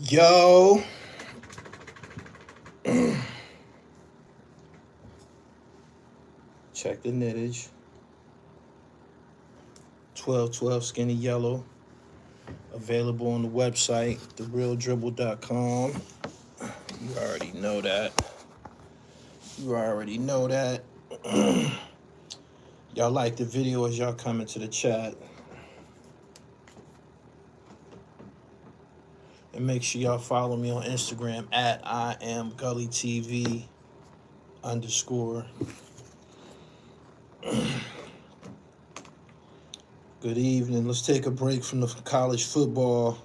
Yo. Check the knittage. 1212 Skinny Yellow. Available on the website, therealdribble.com. You already know that. You already know that. Y'all like the video as y'all come into the chat. And make sure y'all follow me on Instagram at IamGullyTV_. Good evening. Let's take a break from the college football.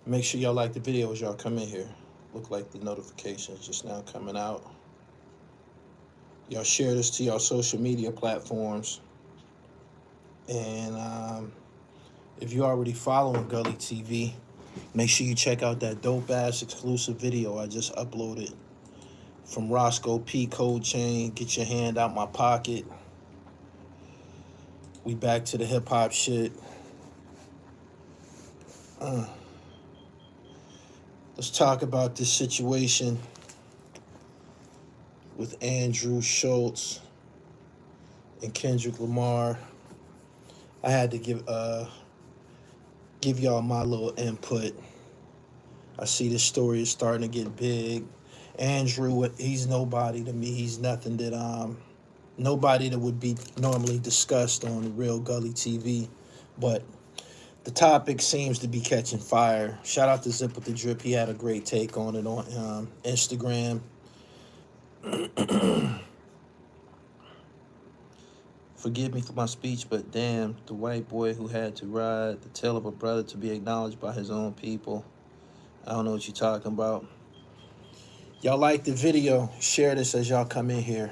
Make sure y'all like the video as y'all come in here. Look like the notifications just now coming out. Y'all share this to y'all social media platforms. And if you're already following Gully TV, make sure you check out that dope-ass exclusive video I just uploaded from Roscoe P. Cold Chain. Get your hand out my pocket. We back to the hip-hop shit. Let's talk about this situation with Andrew Schulz and Kendrick Lamar. I had to give y'all my little input. I see this story is starting to get big. Andrew, he's nobody to me. He's nothing that nobody that would be normally discussed on the Real Gully TV. But the topic seems to be catching fire. Shout out to Zip with the Drip. He had a great take on it on Instagram. Forgive me for my speech, but damn, the white boy who had to ride the tail of a brother to be acknowledged by his own people. I don't know what you're talking about. Y'all like the video. Share this as y'all come in here.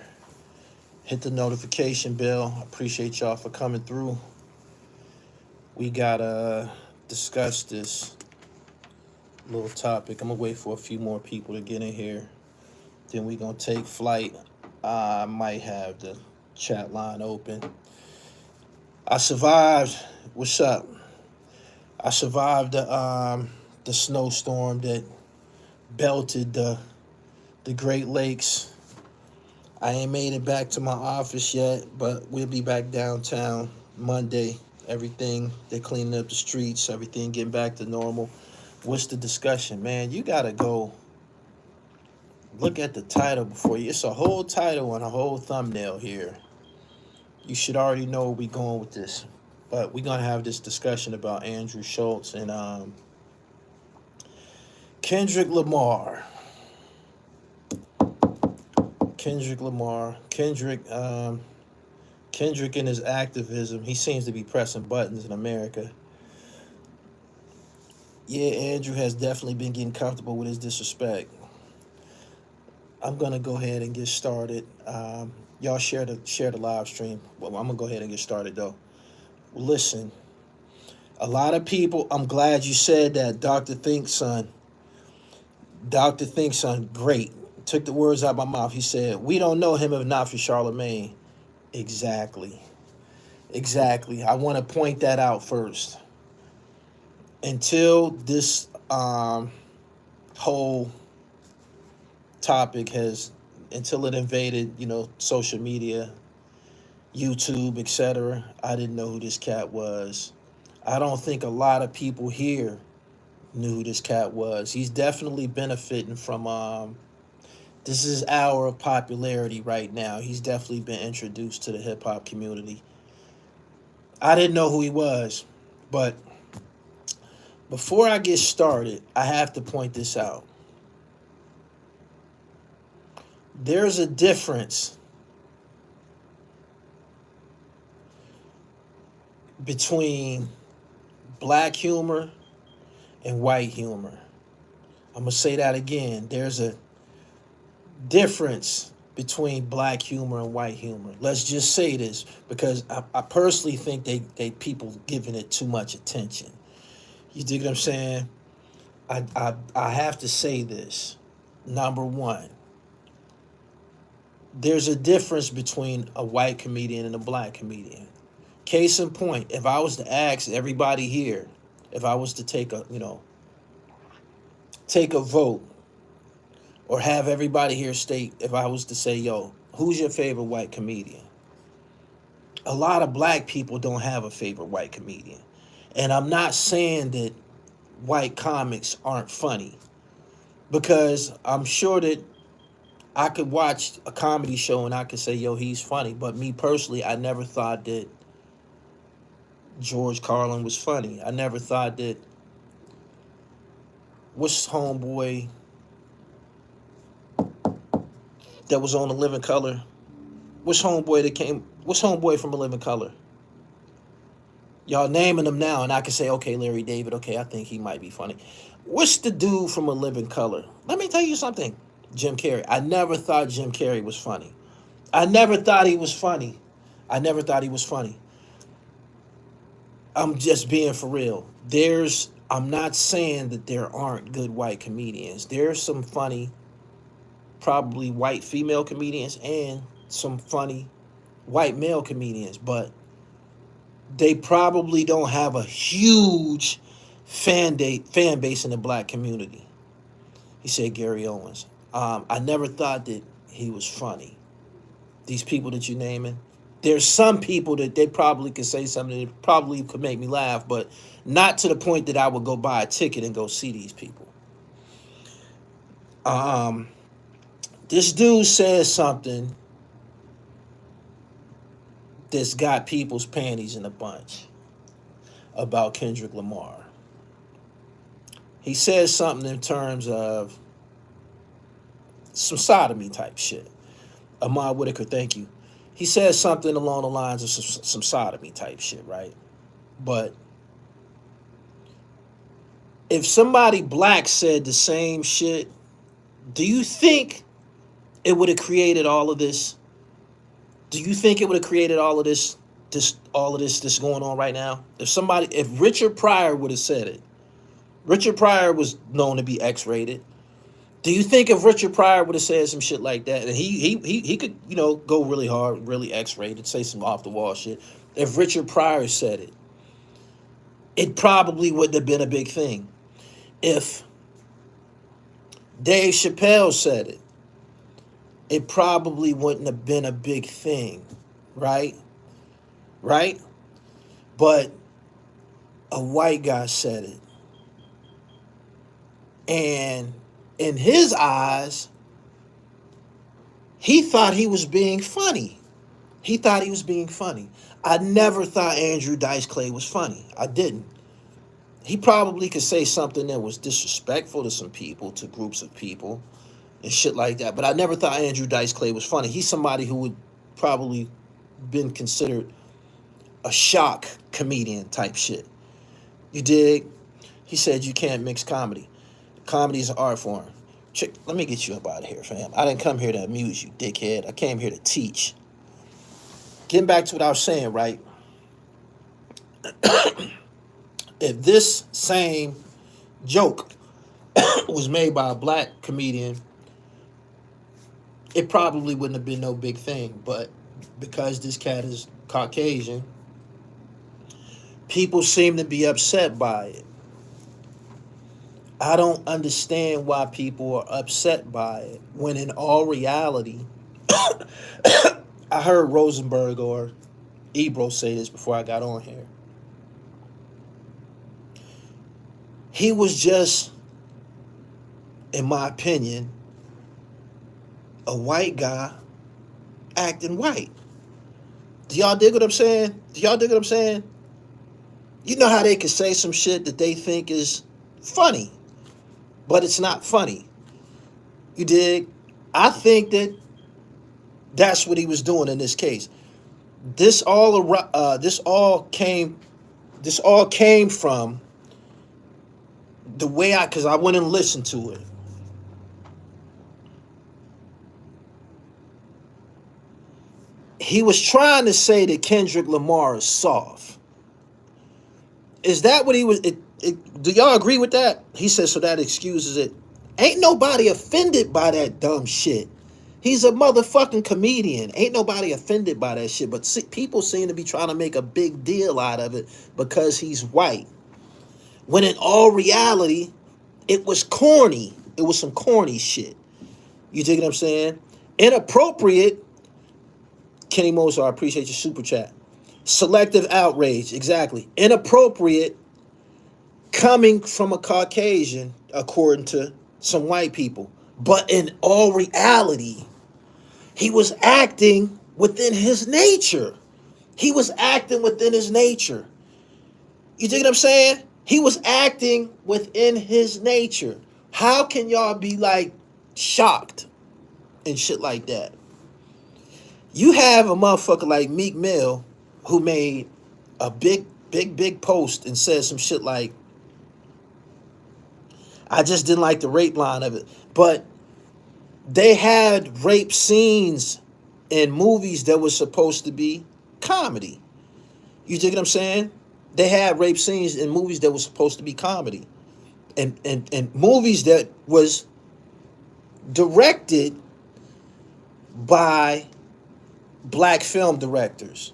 Hit the notification bell. Appreciate y'all for coming through. We gotta discuss this little topic. I'm gonna wait for a few more people to get in here. Then we gonna take flight. I might have the chat line open. I survived. What's up? I survived the snowstorm that belted the Great Lakes. I ain't made it back to my office yet, but we'll be back downtown Monday. Everything, they're cleaning up the streets, everything getting back to normal. What's the discussion, man? You gotta go look at the title before you. It's a whole title and a whole thumbnail here. You should already know where we're going with this. But we're gonna have this discussion about Andrew Schulz and Kendrick Lamar. Kendrick and his activism, he seems to be pressing buttons in America. Yeah, Andrew has definitely been getting comfortable with his disrespect. I'm gonna go ahead and get started. Y'all share the live stream. Well, I'm gonna go ahead and get started though. Listen, a lot of people. I'm glad you said that, Dr. Thinkson. Dr. Thinkson, great. Took the words out of my mouth. He said, "We don't know him if not for Charlemagne." Exactly. I want to point that out first. Until this whole topic until it invaded, social media, YouTube, etc., I didn't know who this cat was. I don't think a lot of people here knew who this cat was. He's definitely benefiting from this is his hour of popularity right now. He's definitely been introduced to the hip-hop community. I didn't know who he was, but before I get started, I have to point this out. There's a difference between black humor and white humor. I'm going to say that again. There's a difference between black humor and white humor. Let's just say this because I personally think they people giving it too much attention. You dig what I'm saying? I have to say this. Number one, there's a difference between a white comedian and a black comedian. Case in point, if I was to ask everybody here, if I was to take a vote or have everybody here state, if I was to say, yo, who's your favorite white comedian? A lot of black people don't have a favorite white comedian. And I'm not saying that white comics aren't funny, because I'm sure that I could watch a comedy show and I could say, yo, he's funny. But me personally, I never thought that George Carlin was funny. I never thought that, what's homeboy that was on The Living Color? What's homeboy from A Living Color? Y'all naming them now, and I can say, okay, Larry David, okay, I think he might be funny. What's the dude from A Living Color? Let me tell you something. Jim Carrey. I never thought Jim Carrey was funny. I never thought he was funny. I never thought he was funny. I'm just being for real. I'm not saying that there aren't good white comedians. There's some funny, probably white female comedians and some funny white male comedians, but they probably don't have a huge fan base in the black community. He said Gary Owens. I never thought that he was funny. These people that you're naming, there's some people that they probably could say something that probably could make me laugh, but not to the point that I would go buy a ticket and go see these people. This dude says something that's got people's panties in a bunch about Kendrick Lamar. He says something in terms of some sodomy type shit. Ahmad Whitaker, thank you. He says something along the lines of some sodomy type shit, right? But if somebody black said the same shit, do you think it would have created all of this? Do you think it would have created all of this that's going on right now? If Richard Pryor would have said it, Richard Pryor was known to be X-rated. Do you think if Richard Pryor would have said some shit like that, and he could, go really hard, really X-rated, say some off-the-wall shit. If Richard Pryor said it, it probably wouldn't have been a big thing. If Dave Chappelle said it, it probably wouldn't have been a big thing, right? Right? But a white guy said it. And in his eyes, he thought he was being funny. He thought he was being funny. I never thought Andrew Dice Clay was funny. I didn't. He probably could say something that was disrespectful to some people, to groups of people, and shit like that. But I never thought Andrew Dice Clay was funny. He's somebody who would probably been considered a shock comedian type shit. You dig? He said you can't mix comedy. Comedy is an art form. Chick, let me get you up out of here, fam. I didn't come here to amuse you, dickhead. I came here to teach. Getting back to what I was saying, right? If this same joke was made by a black comedian, it probably wouldn't have been no big thing. But because this cat is Caucasian, people seem to be upset by it. I don't understand why people are upset by it, when in all reality, I heard Rosenberg or Ebro say this before I got on here. He was just, in my opinion, a white guy acting white. Do y'all dig what I'm saying? Do y'all dig what I'm saying? You know how they can say some shit that they think is funny, but it's not funny. You dig? I think that that's what he was doing in this case. This all came from the way because I went and listened to it. He was trying to say that Kendrick Lamar is soft. Is that what he was? Do y'all agree with that? He said, so that excuses it. Ain't nobody offended by that dumb shit. He's a motherfucking comedian. Ain't nobody offended by that shit. But people seem to be trying to make a big deal out of it because he's white. When in all reality, it was corny. It was some corny shit. You dig what I'm saying? Inappropriate. Kenny Mozart, I appreciate your super chat. Selective outrage, exactly. Inappropriate coming from a Caucasian, according to some white people. But in all reality, he was acting within his nature. He was acting within his nature. You dig what I'm saying? He was acting within his nature. How can y'all be like shocked and shit like that? You have a motherfucker like Meek Mill who made a big post and said some shit like, I just didn't like the rape line of it. But they had rape scenes in movies that was supposed to be comedy. You dig what I'm saying? They had rape scenes in movies that was supposed to be comedy. And movies that was directed by black film directors.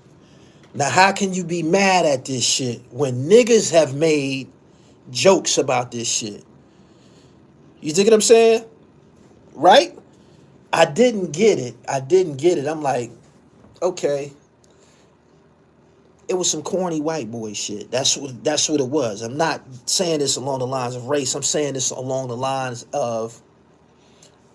Now, how can you be mad at this shit when niggas have made jokes about this shit? You dig what I'm saying? Right? I didn't get it. I'm like, okay. It was some corny white boy shit. That's what it was. I'm not saying this along the lines of race. I'm saying this along the lines of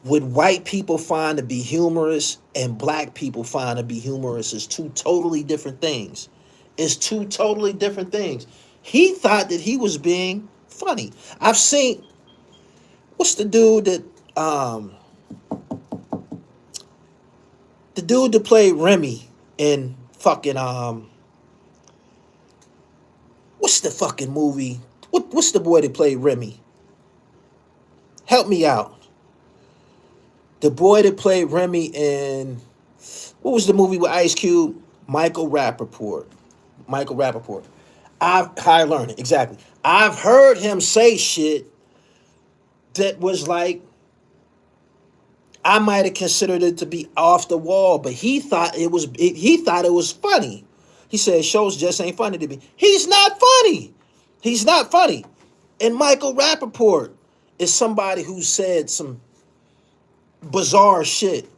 what white people find to be humorous and black people find to be humorous is two totally different things. It's two totally different things. He thought that he was being funny. I've seen, what's the dude that played Remy in fucking what's the fucking movie? What's the boy that played Remy? Help me out. The boy that played Remy in, what was the movie with Ice Cube? Michael Rappaport. High Learning, exactly. I've heard him say shit that was like, I might have considered it to be off the wall, but he thought it was funny. He said shows just ain't funny to me. He's not funny. He's not funny. And Michael Rappaport is somebody who said some bizarre shit.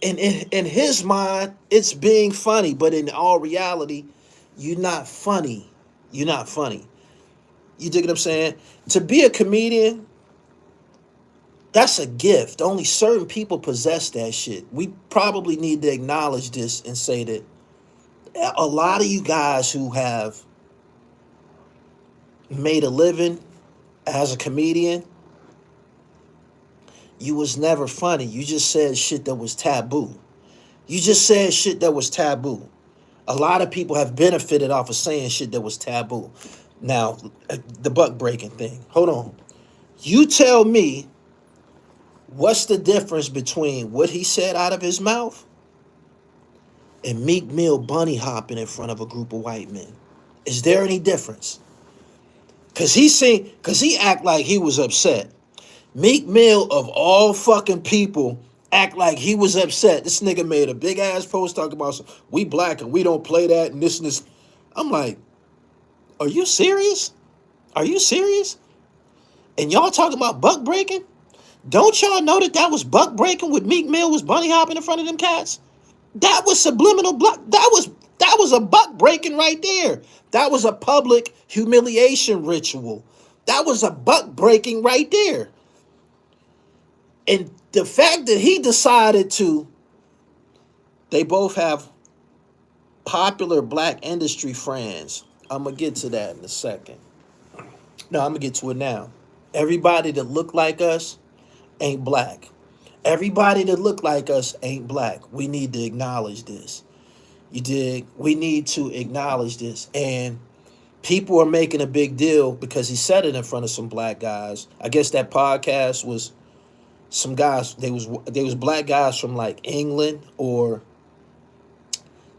And in his mind, it's being funny, but in all reality, you're not funny. You're not funny. You dig what I'm saying? To be a comedian, that's a gift. Only certain people possess that shit. We probably need to acknowledge this and say that a lot of you guys who have made a living as a comedian, you was never funny. You just said shit that was taboo. You just said shit that was taboo. A lot of people have benefited off of saying shit that was taboo. Now, the buck breaking thing. Hold on. You tell me what's the difference between what he said out of his mouth and Meek Mill bunny hopping in front of a group of white men? Is there any difference? Cause he act like he was upset. Meek Mill of all fucking people act like he was upset. This nigga made a big ass post talking about we black and we don't play that and this and this. I'm like, are you serious? Are you serious? And y'all talking about buck breaking? Don't y'all know that was buck breaking with Meek Mill was bunny hopping in front of them cats? That was subliminal block. That was a buck breaking right there. That was a public humiliation ritual. That was a buck breaking right there. And the fact that he decided to, they both have popular black industry friends. I'm going to get to that in a second. No, I'm going to get to it now. Everybody that look like us ain't black. Everybody that look like us ain't black. We need to acknowledge this. You dig? We need to acknowledge this. And people are making a big deal because he said it in front of some black guys. I guess that podcast was some guys. They was black guys from like England, or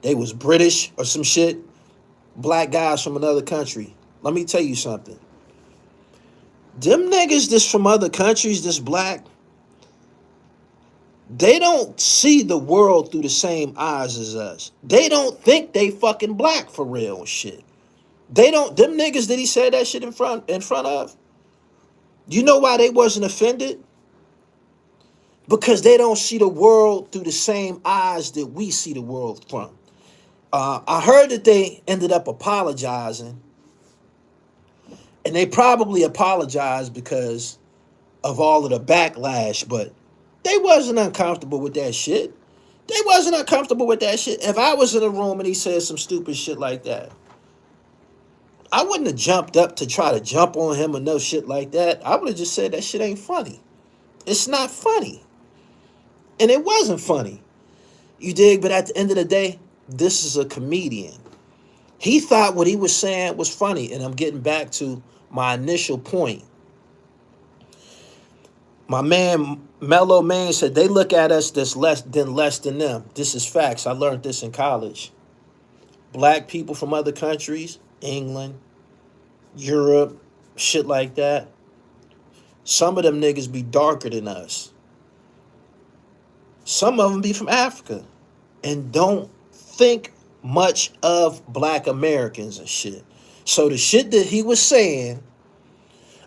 they was British or some shit. Black guys from another country. Let me tell you something. Them niggas this from other countries, this black, they don't see the world through the same eyes as us. They don't think they fucking black for real and shit. They don't, them niggas that he said that shit in front of, you know why they wasn't offended? Because they don't see the world through the same eyes that we see the world from. I heard that they ended up apologizing, and they probably apologized because of all of the backlash, but they wasn't uncomfortable with that shit. They wasn't uncomfortable with that shit. If I was in a room and he said some stupid shit like that, I wouldn't have jumped up to try to jump on him or no shit like that. I would have just said that shit ain't funny. It's not funny. And it wasn't funny. You dig? But at the end of the day, this is a comedian. He thought what he was saying was funny. And I'm getting back to my initial point. My man Mellow Man said they look at us as less than them. This is facts. I learned this in college. Black people from other countries, England, Europe, shit like that. Some of them niggas be darker than us. Some of them be from Africa and don't think much of black Americans and shit. So the shit that he was saying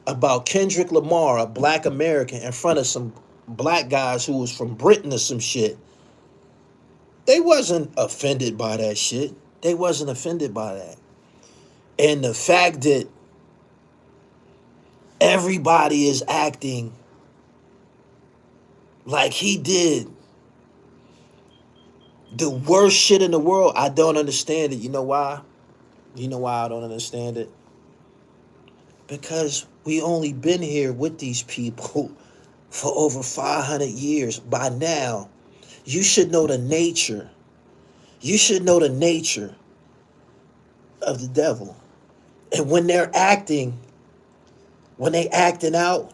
about Kendrick Lamar, a black American, in front of some black guys who was from Britain or some shit, they wasn't offended by that shit. They wasn't offended by that. And the fact that everybody is acting like he did the worst shit in the world, I don't understand it. You know why? You know why I don't understand it? Because we only been here with these people for over 500 years. By now, you should know the nature. You should know the nature of the devil. And when they're acting, when they acting out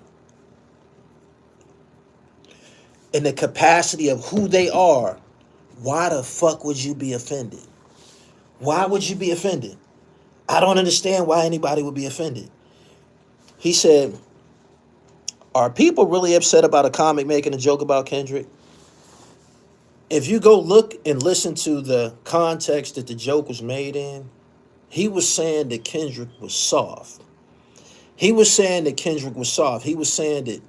in the capacity of who they are, why the fuck would you be offended? Why would you be offended? I don't understand why anybody would be offended. He said, are people really upset about a comic making a joke about Kendrick? If you go look and listen to the context that the joke was made in, he was saying that Kendrick was soft. He was saying that Kendrick was soft. He was saying that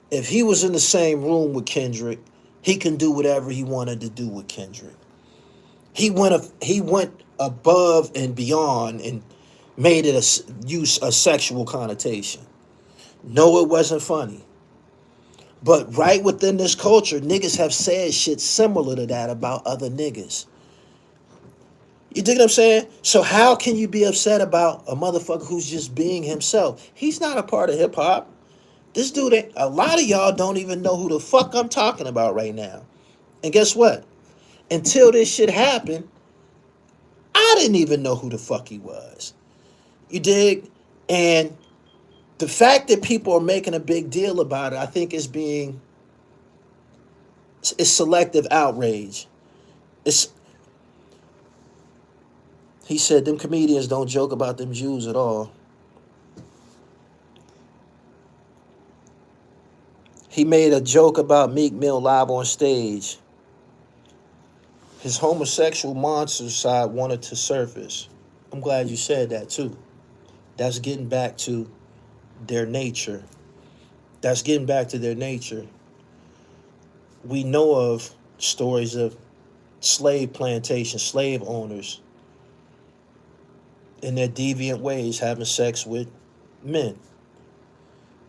if he was in the same room with Kendrick, he can do whatever he wanted to do with Kendrick. He went above and beyond and made it a sexual connotation. No, it wasn't funny. But right within this culture, niggas have said shit similar to that about other niggas. You dig what I'm saying? So how can you be upset about a motherfucker who's just being himself? He's not a part of hip hop. This dude, a lot of y'all don't even know who the fuck I'm talking about right now. And guess what? Until this shit happened, I didn't even know who the fuck he was. You dig? And the fact that people are making a big deal about it, I think is selective outrage. He said them comedians don't joke about them Jews at all. He made a joke about Meek Mill live on stage. His homosexual monster side wanted to surface. I'm glad you said that too. That's getting back to their nature. That's getting back to their nature. We know of stories of slave plantation, slave owners in their deviant ways having sex with men.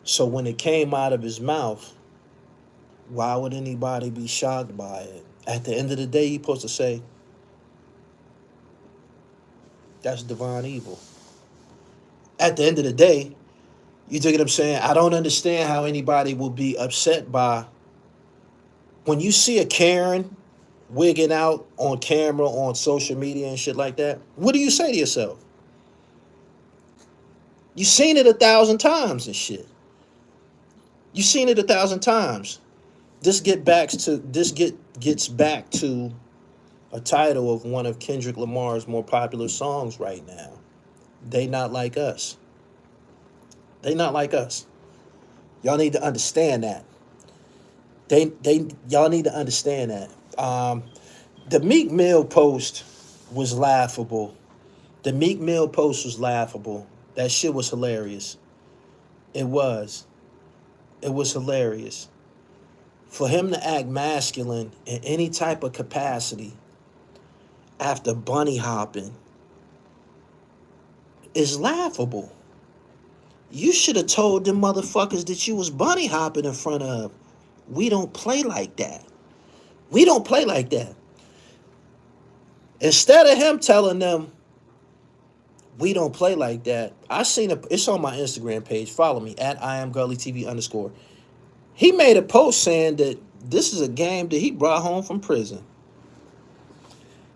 So when it came out of his mouth, why would anybody be shocked by it? At the end of the day, you're supposed to say, that's divine evil. At the end of the day, you dig what I'm saying? I don't understand how anybody will be upset by when you see a Karen wigging out on camera, on social media and shit like that, what do you say to yourself? You seen it 1,000 times and shit. You seen it 1,000 times. Gets back to a title of one of Kendrick Lamar's more popular songs right now. They Not Like Us. They not like us. Y'all need to understand that. Y'all need to understand that. The Meek Mill post was laughable. The Meek Mill post was laughable. That shit was hilarious. It was. It was hilarious. For him to act masculine in any type of capacity after bunny hopping is laughable. You should have told them motherfuckers that you was bunny hopping in front of. We don't play like that. We don't play like that. Instead of him telling them, we don't play like that, I seen it's on my Instagram page. Follow me at @IamGullyTV_. He made a post saying that this is a game that he brought home from prison.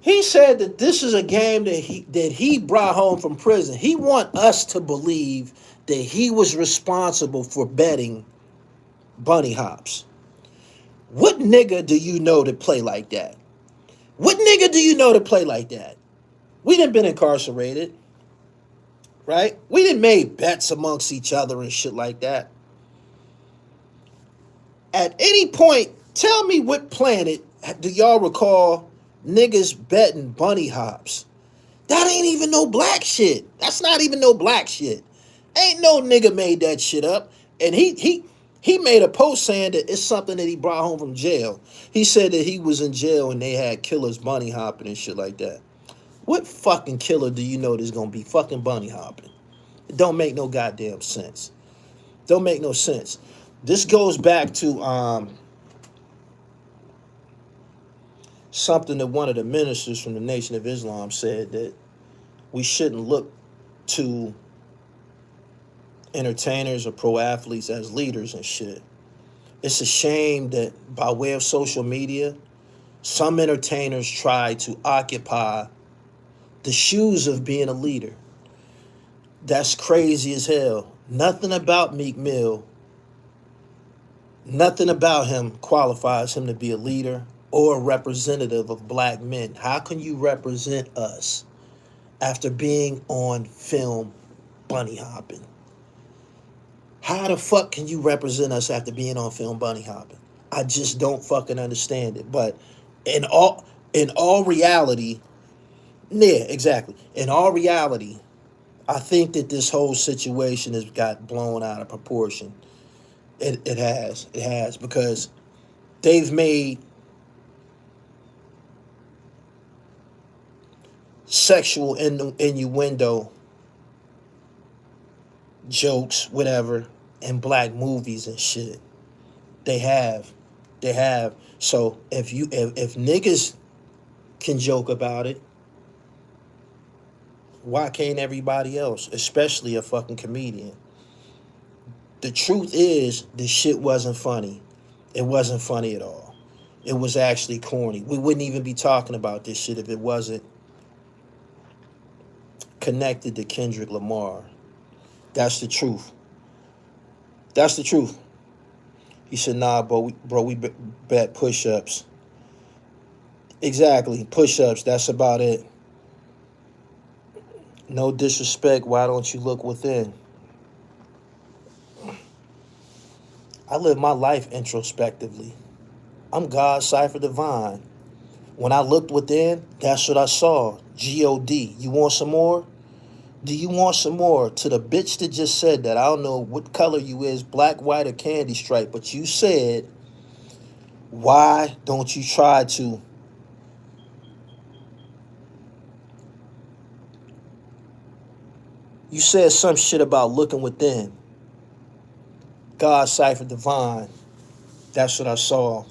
He said that this is a game that he brought home from prison. He want us to believe that he was responsible for betting bunny hops. What nigga do you know to play like that? What nigga do you know to play like that? We done been incarcerated, right? We done made bets amongst each other and shit like that. At any point, tell me what planet do y'all recall niggas betting bunny hops? That ain't even no black shit. That's not even no black shit. Ain't no nigga made that shit up. And he made a post saying that it's something that he brought home from jail. He said that he was in jail and they had killers bunny hopping and shit like that. What fucking killer do you know that's gonna be fucking bunny hopping? It don't make no goddamn sense. Don't make no sense. This goes back to something that one of the ministers from the Nation of Islam said, that we shouldn't look to entertainers or pro athletes as leaders and shit. It's a shame that by way of social media, some entertainers try to occupy the shoes of being a leader. That's crazy as hell. Nothing about Meek Mill, nothing about him qualifies him to be a leader or a representative of black men. How can you represent us after being on film bunny hopping? How the fuck can you represent us after being on film bunny hopping? I just don't fucking understand it. But in all reality, yeah, exactly. In all reality, I think that this whole situation has got blown out of proportion. It has, because they've made sexual innuendo jokes, whatever, in black movies and shit. They have. So if niggas can joke about it, why can't everybody else, especially a fucking comedian? The truth is, this shit wasn't funny. It wasn't funny at all. It was actually corny. We wouldn't even be talking about this shit if it wasn't connected to Kendrick Lamar. That's the truth. That's the truth. He said, nah, bro, we bet push-ups. Exactly, push-ups, that's about it. No disrespect, why don't you look within? I live my life introspectively. I'm God, Cypher Divine. When I looked within, that's what I saw. G-O-D. You want some more? Do you want some more? To the bitch that just said that, I don't know what color you is, black, white, or candy stripe, but you said, why don't you try to you said some shit about looking within. God, Cypher Divine. That's what I saw.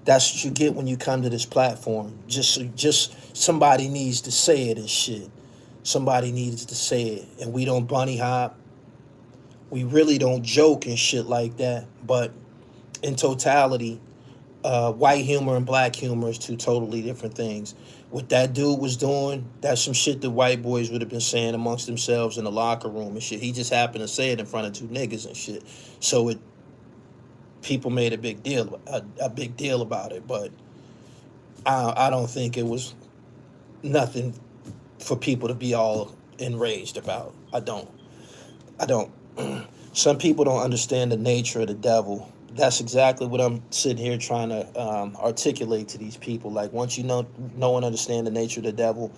That's what you get when you come to this platform. Just somebody needs to say it and shit. Somebody needs to say it. And we don't bunny hop. We really don't joke and shit like that. But in totality, white humor and black humor is two totally different things. What that dude was doing, that's some shit that white boys would have been saying amongst themselves in the locker room and shit. He just happened to say it in front of two niggas and shit. So it people made a big deal about it. But I don't think it was nothing for people to be all enraged about. I don't. Some people don't understand the nature of the devil. That's exactly what I'm sitting here trying to articulate to these people. Like, once you know and understand the nature of the devil,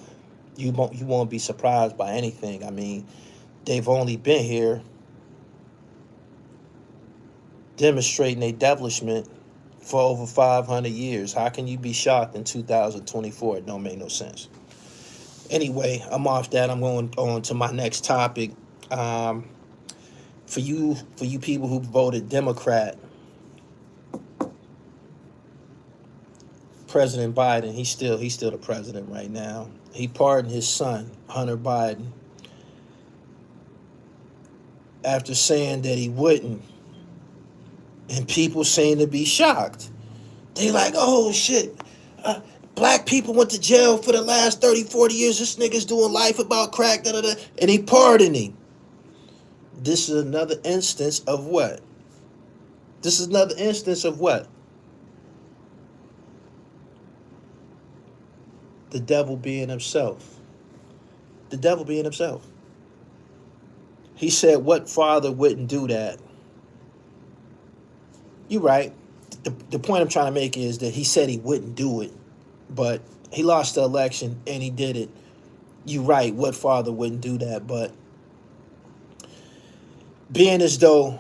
you won't be surprised by anything. I mean, they've only been here demonstrating their devilishment for over 500 years. How can you be shocked in 2024? It don't make no sense. Anyway, I'm off that. I'm going on to my next topic. For you people who voted Democrat, President Biden, he's still the president right now. He pardoned his son, Hunter Biden, after saying that he wouldn't. And people seem to be shocked. They like, oh shit, black people went to jail for the last 30, 40 years. This nigga's doing life about crack, da da da, and he pardoned him. This is another instance of what? The devil being himself. The devil being himself. He said, what father wouldn't do that? You're right. The point I'm trying to make is that he said he wouldn't do it, but he lost the election and he did it. You're right. What father wouldn't do that? But being as though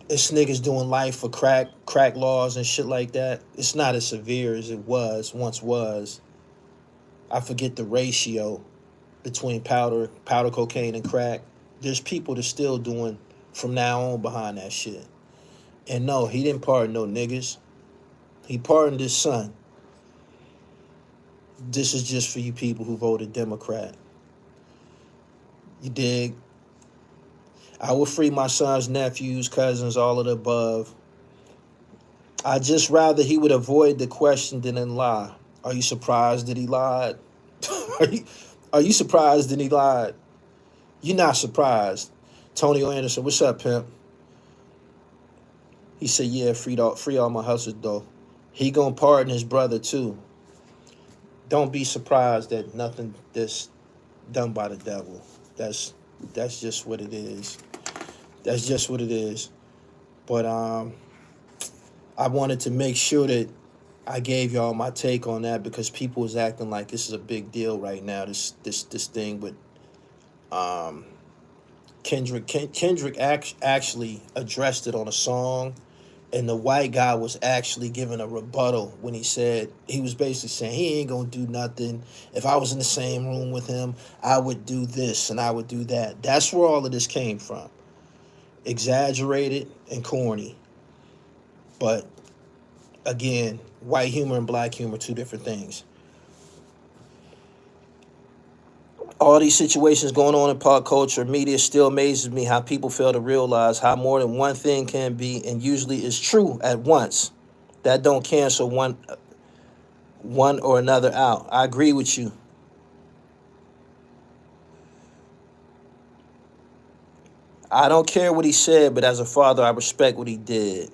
this nigga's doing life for crack laws and shit like that, it's not as severe as it once was. I forget the ratio between powder cocaine and crack. There's people that's still doing from now on behind that shit. And no, he didn't pardon no niggas. He pardoned his son. This is just for you people who voted Democrat. You dig? I would free my son's nephews, cousins, all of the above. I just rather he would avoid the question than lie. Are you surprised that he lied? Are you surprised that he lied? You're not surprised. Tony Anderson, what's up, pimp? He said, yeah, free all my hustlers, though. He gonna pardon his brother, too. Don't be surprised that nothing that's done by the devil. That's just what it is. That's just what it is. But I wanted to make sure that I gave y'all my take on that, because people is acting like this is a big deal right now. This thing with Kendrick. Kendrick actually addressed it on a song, and the white guy was actually giving a rebuttal when he said, he was basically saying he ain't gonna do nothing. If I was in the same room with him, I would do this and I would do that. That's where all of this came from. Exaggerated and corny. But again, white humor and black humor, two different things. All these situations going on in pop culture, media still amazes me how people fail to realize how more than one thing can be and usually is true at once. That don't cancel one or another out. I agree with you. I don't care what he said, but as a father, I respect what he did.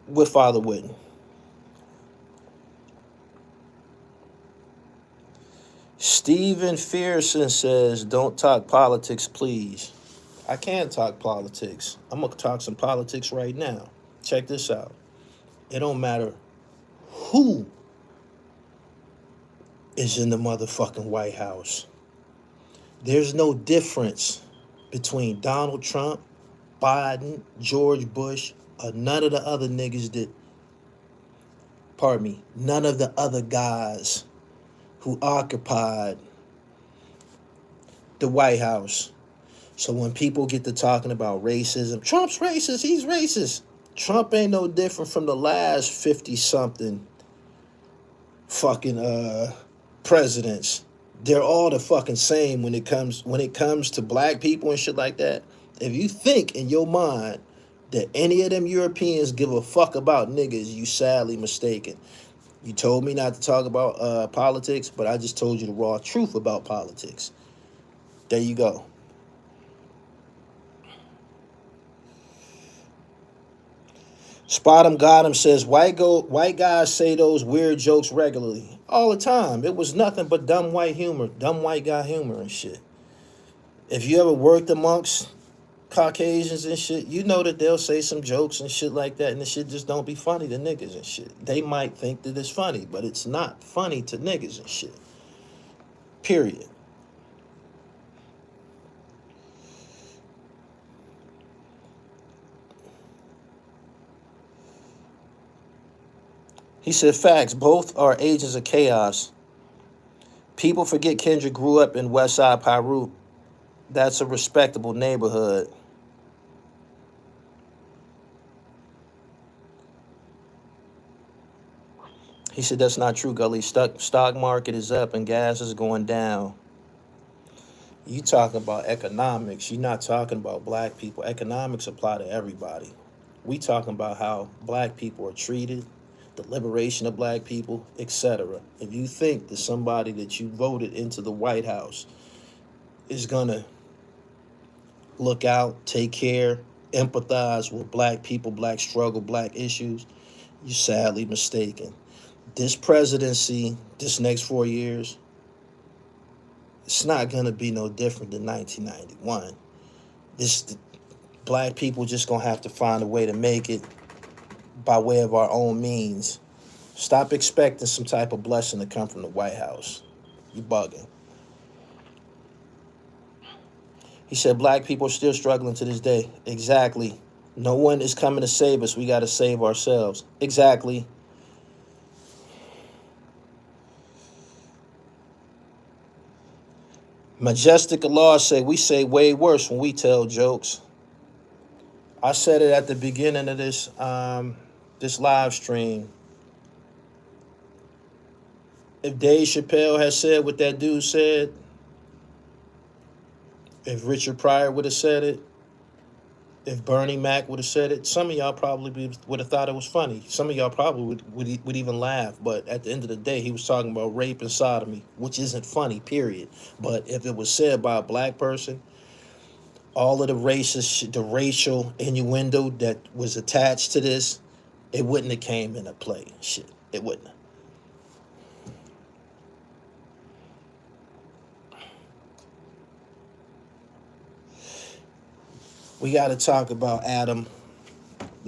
What father wouldn't? Stephen Fearson says, don't talk politics, please. I can't talk politics. I'm going to talk some politics right now. Check this out. It don't matter who is in the motherfucking White House. There's no difference between Donald Trump, Biden, George Bush, or none of the other niggas that, none of the other guys who occupied the White House. So when people get to talking about racism, Trump's racist, he's racist. Trump ain't no different from the last 50-something fucking presidents. They're all the fucking same when it comes to black people and shit like that. If you think in your mind that any of them Europeans give a fuck about niggas, you sadly mistaken. You told me not to talk about politics, but I just told you the raw truth about politics. There you go. Spot him, got him says, white guys say those weird jokes regularly. All the time. It was nothing but dumb white humor, dumb white guy humor and shit. If you ever worked amongst Caucasians and shit, you know that they'll say some jokes and shit like that, and the shit just don't be funny to niggas and shit. They might think that it's funny, but it's not funny to niggas and shit. Period. He said, facts, both are agents of chaos. People forget Kendrick grew up in West Side Piru. That's a respectable neighborhood. He said, that's not true, Gully. Stock market is up and gas is going down. You talking about economics. You're not talking about black people. Economics apply to everybody. We talking about how black people are treated, the liberation of black people, etc. If you think that somebody that you voted into the White House is gonna look out, take care, empathize with black people, black struggle, black issues, you're sadly mistaken. This presidency, this next 4 years, it's not gonna be no different than 1991. This black people just gonna have to find a way to make it by way of our own means. Stop expecting some type of blessing to come from the White House. You bugging. He said black people are still struggling to this day. Exactly. No one is coming to save us. We got to save ourselves. Exactly. Majestic Allah say we say way worse when we tell jokes. I said it at the beginning of this this live stream. If Dave Chappelle had said what that dude said, if Richard Pryor would have said it, if Bernie Mac would have said it, some of y'all probably would have thought it was funny. Some of y'all probably would even laugh. But at the end of the day, he was talking about rape and sodomy, which isn't funny, period. But if it was said by a black person, all of the racist, the racial innuendo that was attached to this, it wouldn't have came into play. Shit, it wouldn't have. We got to talk about Adam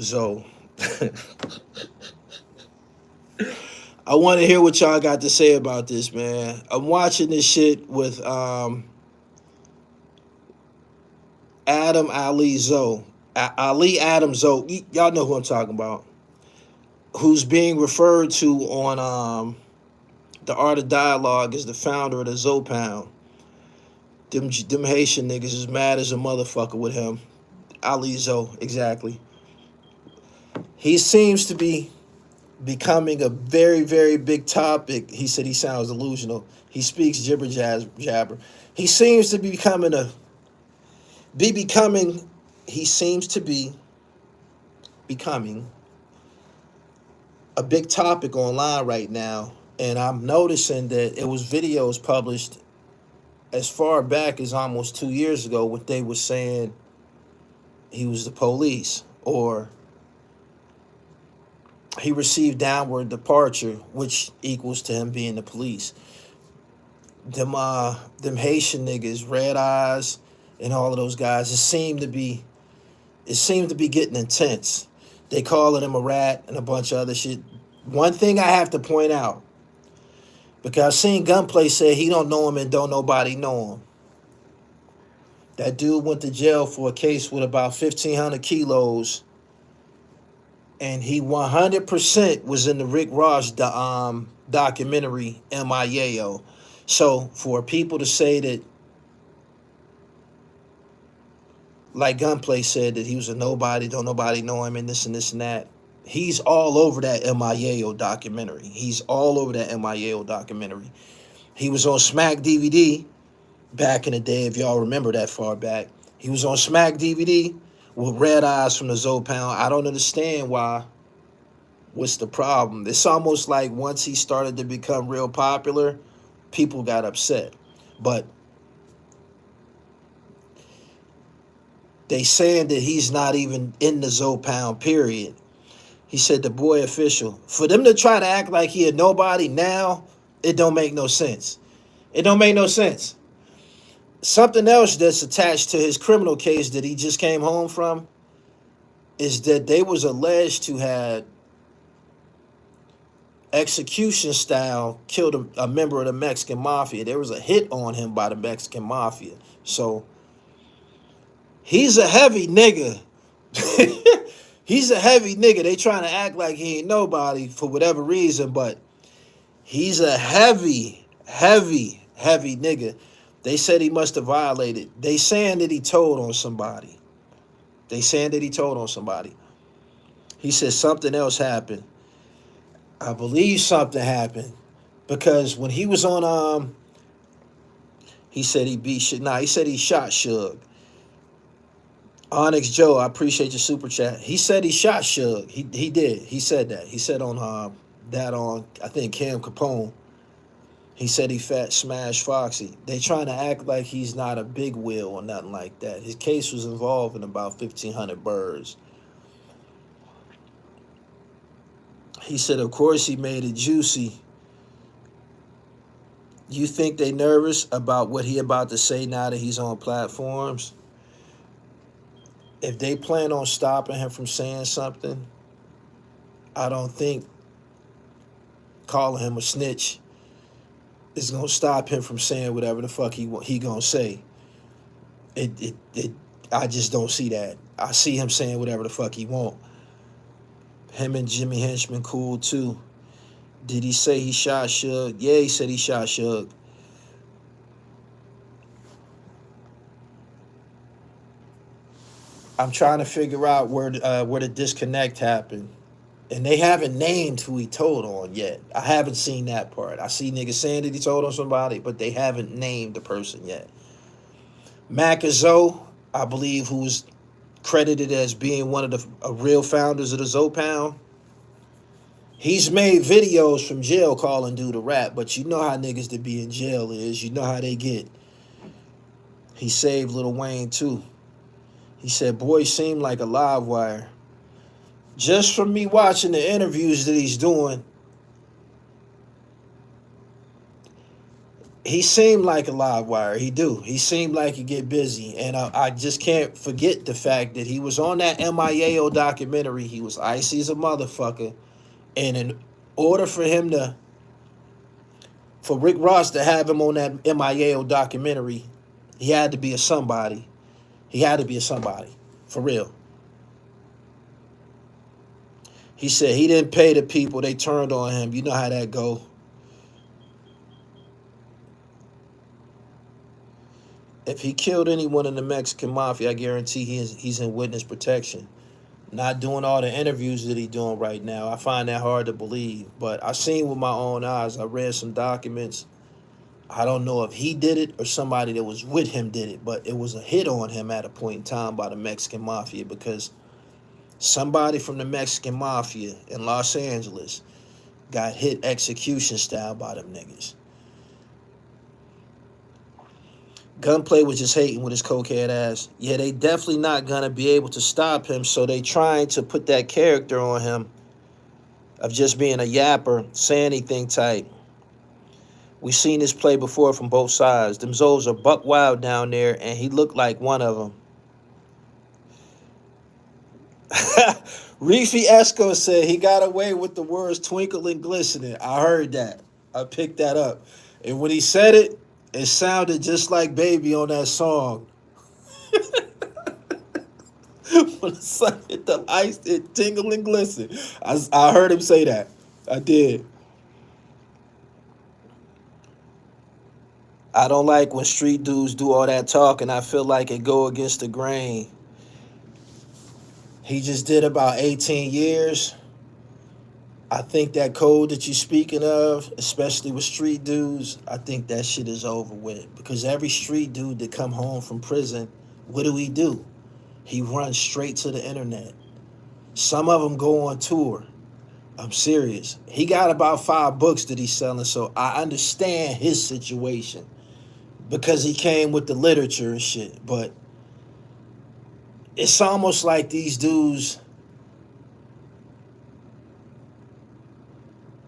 Zoe. I want to hear what y'all got to say about this, man. I'm watching this shit with Adam Ali Zoe. Ali Adam Zoe. Y'all know who I'm talking about. Who's being referred to on The Art of Dialogue as the founder of the Zoe Pound. Them Haitian niggas is mad as a motherfucker with him. Ali Zoe, exactly. He seems to be becoming a very, very big topic. He said he sounds delusional. He speaks jibber jabber. He seems to be becoming a big topic online right now. And I'm noticing that it was videos published as far back as almost 2 years ago when they were saying he was the police, or he received downward departure, which equals to him being the police. Them Haitian niggas, Red Eyes, and all of those guys, it seemed to be getting intense. They calling him a rat and a bunch of other shit. One thing I have to point out, because I've seen Gunplay say he don't know him and don't nobody know him. That dude went to jail for a case with about 1,500 kilos, and he 100% was in the Rick Ross documentary MIAO. So for people to say that, like Gunplay said, that he was a nobody, don't nobody know him, and this and this and that, he's all over that MIAO documentary. He's all over that MIAO documentary. He was on Smack DVD back in the day, if y'all remember that far back. He was on Smack DVD with red eyes from the Zopound. I don't understand why. What's the problem? It's almost like once he started to become real popular, people got upset. But they saying that he's not even in the Zopound, period. He said the boy official. For them to try to act like he a nobody now, it don't make no sense. It don't make no sense. Something else that's attached to his criminal case that he just came home from is that they was alleged to have execution style killed a member of the Mexican mafia. There was a hit on him by the Mexican mafia. So he's a heavy nigga. He's a heavy nigga. They trying to act like he ain't nobody for whatever reason, but he's a heavy nigga. They said he must have violated. They saying that he told on somebody. They saying that he told on somebody. He said something else happened. I believe something happened because when he was on, he said he beat shit. Nah, he said he shot Suge. Onyx Joe, I appreciate your super chat. He said he shot Suge. He did. He said that. He said on that on I think Cam Capone. He said he fat smashed Foxy. They trying to act like he's not a big wheel or nothing like that. His case was involving about 1,500 birds. He said, of course he made it juicy. You think they nervous about what he about to say now that he's on platforms? If they plan on stopping him from saying something, I don't think calling him a snitch is gonna stop him from saying whatever the fuck he gonna say. I just don't see that. I see him saying whatever the fuck he want. Him and Jimmy Henchman cool too. Did he say he shot Suge? Yeah, he said he shot Suge. I'm trying to figure out where the disconnect happened. And they haven't named who he told on yet. I haven't seen that part. I see niggas saying that he told on somebody, but they haven't named the person yet. Macazo, I believe, who was credited as being one of the real founders of the Zopound. He's made videos from jail calling dude a rat, but you know how niggas that be in jail is. You know how they get. He saved Lil Wayne too. He said, boy seemed like a live wire. Just from me watching the interviews that he's doing, he seemed like a live wire. He do. He seemed like he get busy. And I just can't forget the fact that he was on that MIAO documentary. He was icy as a motherfucker. And in order for Rick Ross to have him on that MIAO documentary, he had to be a somebody. He had to be a somebody. For real. He said he didn't pay the people. They turned on him. You know how that go. If he killed anyone in the Mexican mafia, I guarantee he's in witness protection. Not doing all the interviews that he's doing right now. I find that hard to believe. But I seen with my own eyes. I read some documents. I don't know if he did it or somebody that was with him did it. But it was a hit on him at a point in time by the Mexican mafia because somebody from the Mexican mafia in Los Angeles got hit execution style by them niggas. Gunplay was just hating with his cokehead ass. Yeah, they definitely not gonna be able to stop him, so they trying to put that character on him of just being a yapper, say anything type. We seen this play before from both sides. Them Zoes are buck wild down there, and he looked like one of them. Reefy Esco said he got away with the words twinkle and glistening. I heard that. I picked that up. And when he said it, it sounded just like Baby on that song. When the sun hit the ice, it tingle and glisten. I heard him say that. I did. I don't like when street dudes do all that talking. I feel like it go against the grain. He just did about 18 years. I think that code that you're speaking of, especially with street dudes, I think that shit is over with. Because every street dude that come home from prison, what do? He runs straight to the internet. Some of them go on tour. I'm serious. He got about 5 books that he's selling, so I understand his situation because he came with the literature and shit. But it's almost like these dudes,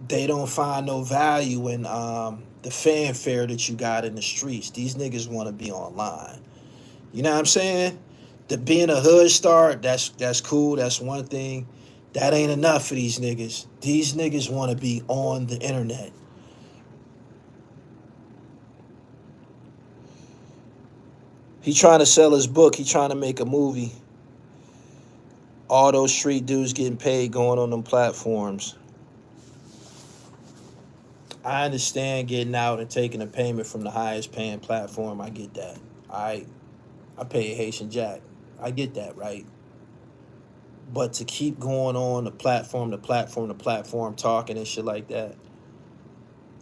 they don't find no value in the fanfare that you got in the streets. These niggas want to be online. You know what I'm saying? The being a hood star, that's cool. That's one thing. That ain't enough for these niggas. These niggas want to be on the internet. He trying to sell his book. He trying to make a movie. All those street dudes getting paid going on them platforms. I understand getting out and taking a payment from the highest paying platform. I get that. I pay a Haitian Jack. I get that, right? But to keep going on the platform talking and shit like that,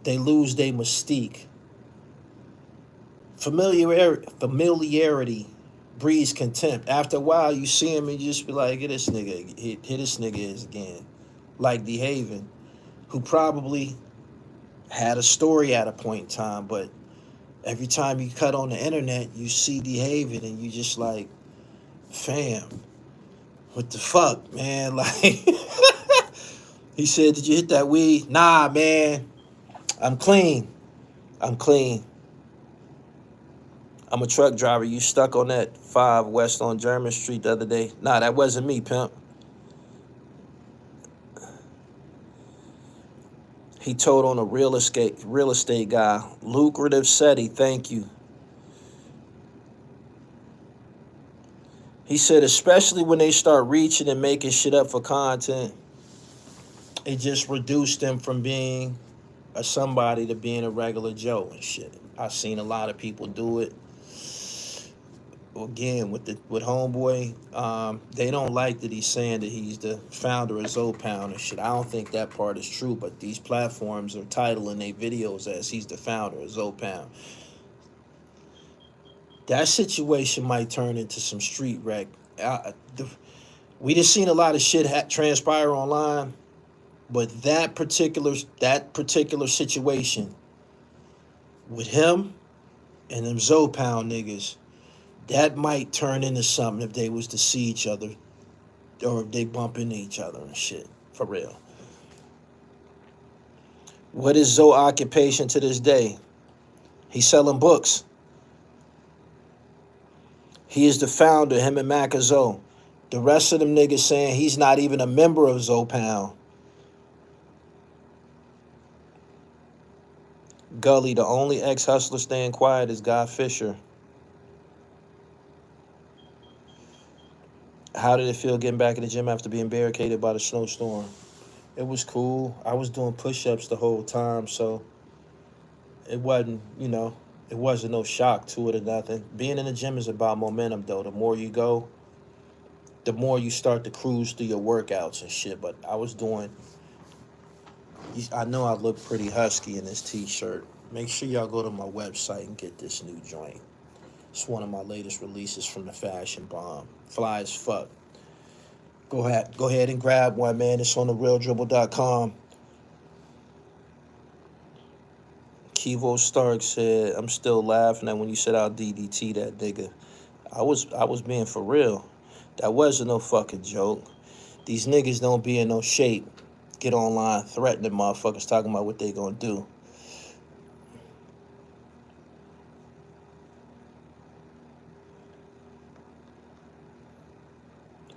they lose their mystique. Familiarity breeds contempt. After a while, you see him and you just be like, "Hit this nigga, hit this nigga is again." Like D Haven, who probably had a story at a point in time, but every time you cut on the internet, you see D Haven and you just like, fam, what the fuck, man? Like, he said, "Did you hit that weed?" "Nah, man, I'm clean. I'm clean. I'm a truck driver. You stuck on that 5 West on German Street the other day." "Nah, that wasn't me, pimp." He told on a real estate guy. Lucrative SETI, thank you. He said, especially when they start reaching and making shit up for content, it just reduced them from being a somebody to being a regular Joe and shit. I've seen a lot of people do it. Again, with Homeboy, they don't like that he's saying that he's the founder of Zopound and shit. I don't think that part is true, but these platforms are titling their videos as he's the founder of Zopound. That situation might turn into some street wreck. We just seen a lot of shit transpire online, but that particular situation with him and them Zopound niggas, that might turn into something if they was to see each other or if they bump into each other and shit. For real. What is Zoe occupation to this day? He's selling books. He is the founder, him and Mac and Zoe. The rest of them niggas saying he's not even a member of Zopound. Gully, the only ex-hustler staying quiet is Guy Fisher. How did it feel getting back in the gym after being barricaded by the snowstorm? It was cool. I was doing push-ups the whole time, so it wasn't, it wasn't no shock to it or nothing. Being in the gym is about momentum, though. The more you go, the more you start to cruise through your workouts and shit. But I know I look pretty husky in this t-shirt. Make sure y'all go to my website and get this new joint. It's one of my latest releases from the Fashion Bomb. Fly as fuck. Go ahead and grab one, man. It's on therealdribble.com. Kevo Stark said, "I'm still laughing at when you said I'll DDT that nigga." I was being for real. That wasn't no fucking joke. These niggas don't be in no shape. Get online threatening motherfuckers talking about what they gonna do.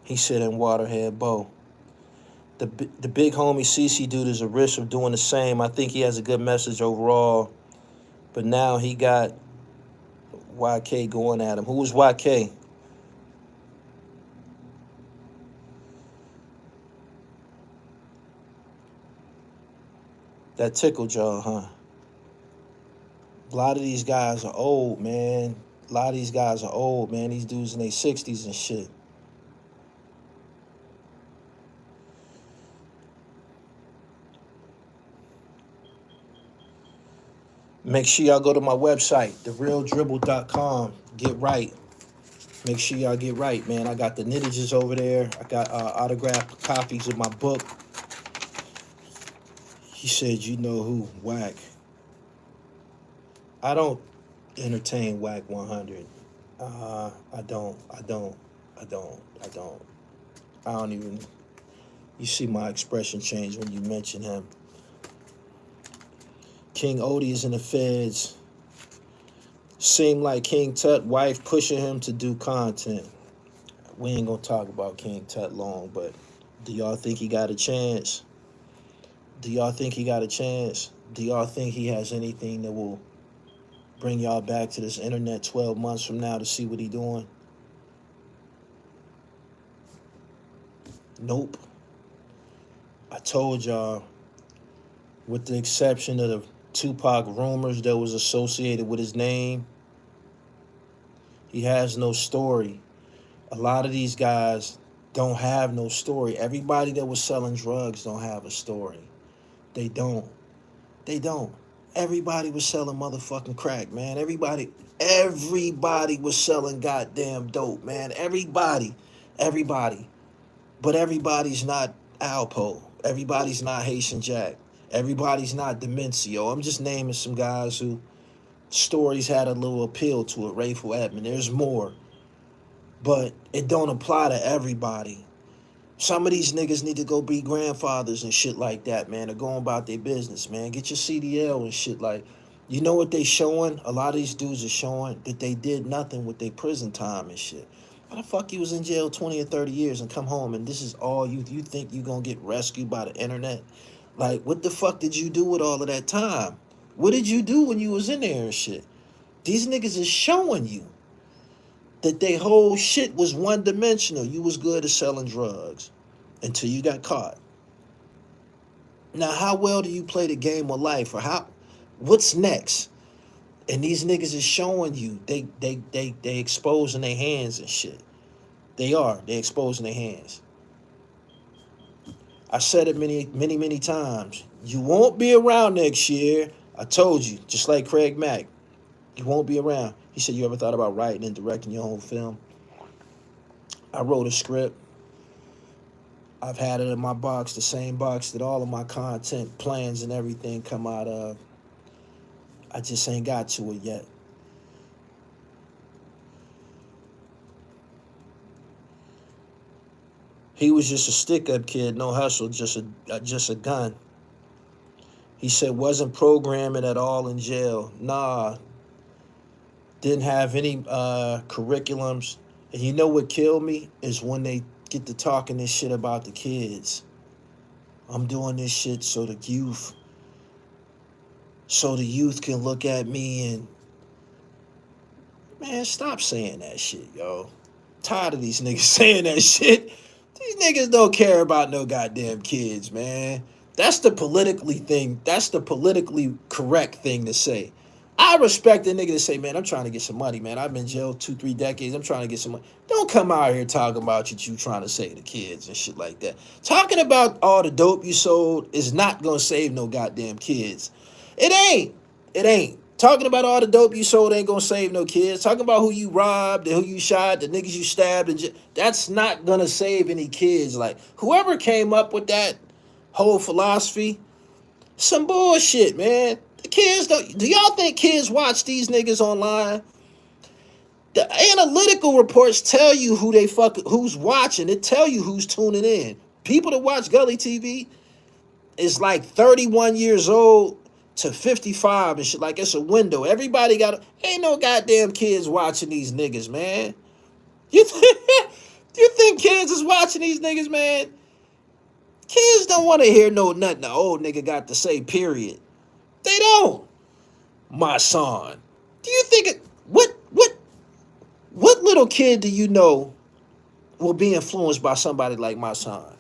He said in Waterhead Bo. The big homie CC dude is a risk of doing the same. I think he has a good message overall. But now he got YK going at him. Who was YK? That tickle jaw, huh? A lot of these guys are old, man. These dudes in their 60s and shit. Make sure y'all go to my website, therealdribble.com. Get right. Make sure y'all get right, man. I got the knittages over there. I got autographed copies of my book. He said, you know who, Whack. I don't entertain Whack 100. I don't. I don't even. You see my expression change when you mention him. King Odie is in the feds. Seemed like King Tut wife pushing him to do content. We ain't gonna talk about King Tut long, but do y'all think he got a chance? Do y'all think he got a chance? Do y'all think he has anything that will bring y'all back to this internet 12 months from now to see what he doing? Nope. I told y'all, with the exception of the Tupac rumors that was associated with his name, he has no story. A lot of these guys don't have no story. Everybody that was selling drugs don't have a story. They don't. They don't. Everybody was selling motherfucking crack, man. Everybody was selling goddamn dope, man. Everybody. But everybody's not Alpo. Everybody's not Haitian Jack. Everybody's not Demencio. I'm just naming some guys who stories had a little appeal to it. Rayful Edmond. There's more. But it don't apply to everybody. Some of these niggas need to go be grandfathers and shit like that, man. They're going about their business, man. Get your CDL and shit like. You know what they showing? A lot of these dudes are showing that they did nothing with their prison time and shit. Why the fuck you was in jail 20 or 30 years and come home and this is all you think you gonna get rescued by the internet? Like, what the fuck did you do with all of that time? What did you do when you was in there and shit? These niggas is showing you that they whole shit was one-dimensional. You was good at selling drugs until you got caught. Now, how well do you play the game of life, or what's next? And these niggas is showing you they exposing their hands and shit. They exposing their hands. I said it many times. You won't be around next year. I told you, just like Craig Mack. You won't be around. He said, you ever thought about writing and directing your own film? I wrote a script. I've had it in my box, the same box that all of my content plans and everything come out of. I just ain't got to it yet. He was just a stick-up kid, no hustle, just a gun. He said wasn't programming at all in jail. Nah. Didn't have any curriculums. And you know what killed me is when they get to talking this shit about the kids. I'm doing this shit so the youth can look at me and, man, stop saying that shit, yo. Tired of these niggas saying that shit. These niggas don't care about no goddamn kids, man. That's the politically correct thing to say. I respect a nigga to say, man, I'm trying to get some money, man. I've been in jail 2-3 decades. I'm trying to get some money. Don't come out here talking about what you trying to say to kids and shit like that. Talking about all the dope you sold is not going to save no goddamn kids. It ain't. Talking about all the dope you sold ain't going to save no kids. Talking about who you robbed and who you shot, the niggas you stabbed, that's not going to save any kids. Like, whoever came up with that whole philosophy, some bullshit, man. The kids do y'all think kids watch these niggas online? The analytical reports tell you who's watching. It tell you who's tuning in. People that watch Gully TV is like 31 years old to 55 and shit. Like, it's a window. Everybody ain't no goddamn kids watching these niggas, man. You think kids is watching these niggas, man? Kids don't want to hear nothing the old nigga got to say, period. They don't. My son. Do you think what little kid do you know will be influenced by somebody like my son?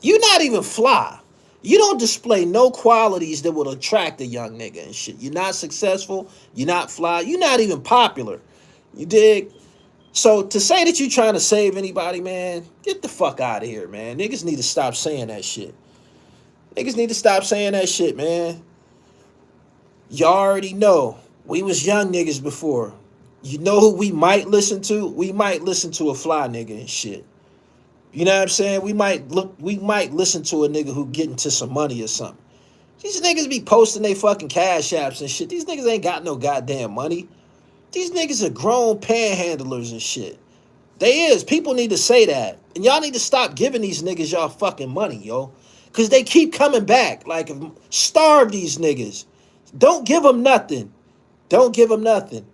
You're not even fly. You don't display no qualities that would attract a young nigga and shit. You're not successful. You're not fly. You're not even popular. You dig? So to say that you're trying to save anybody, man, get the fuck out of here, man. Niggas need to stop saying that shit. Niggas need to stop saying that shit, man. Y'all already know. We was young niggas before. You know who we might listen to? We might listen to a fly nigga and shit. You know what I'm saying? We might listen to a nigga who getting to some money or something. These niggas be posting they fucking cash apps and shit. These niggas ain't got no goddamn money. These niggas are grown panhandlers and shit. They is. People need to say that. And y'all need to stop giving these niggas y'all fucking money, yo. Because they keep coming back. Like, starve these niggas. Don't give them nothing. Don't give them nothing.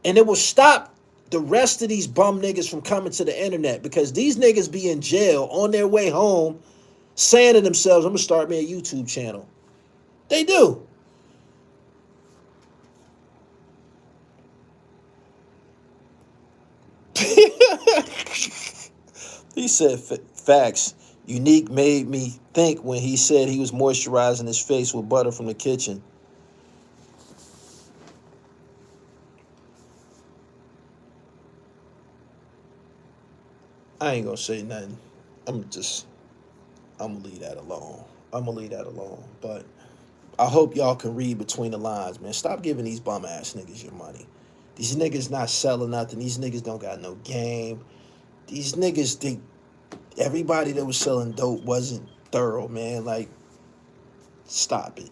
And it will stop the rest of these bum niggas from coming to the internet. Because these niggas be in jail on their way home saying to themselves, I'm going to start me a YouTube channel. They do. He said, facts. Unique made me think when he said he was moisturizing his face with butter from the kitchen. I ain't gonna say nothing. I'm gonna leave that alone. I'm gonna leave that alone. But I hope y'all can read between the lines, man. Stop giving these bum ass niggas your money. These niggas not selling nothing. These niggas don't got no game. These niggas think everybody that was selling dope wasn't thorough, man. Like, stop it.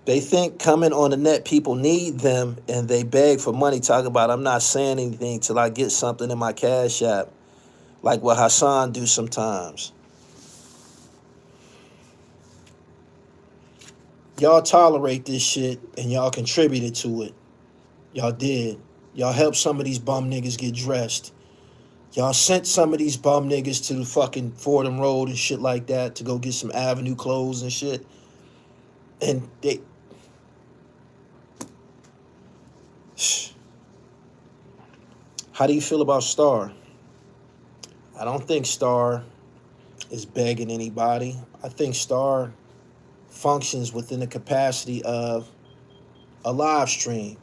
They think coming on the net, people need them, and they beg for money, talk about, I'm not saying anything till I get something in my cash app, like what Hassan do sometimes. Y'all tolerate this shit, and y'all contributed to it. Y'all did. Y'all helped some of these bum niggas get dressed. Y'all sent some of these bum niggas to the fucking Fordham Road and shit like that to go get some Avenue clothes and shit. And they... How do you feel about Star? I don't think Star is begging anybody. I think Star functions within the capacity of a live stream.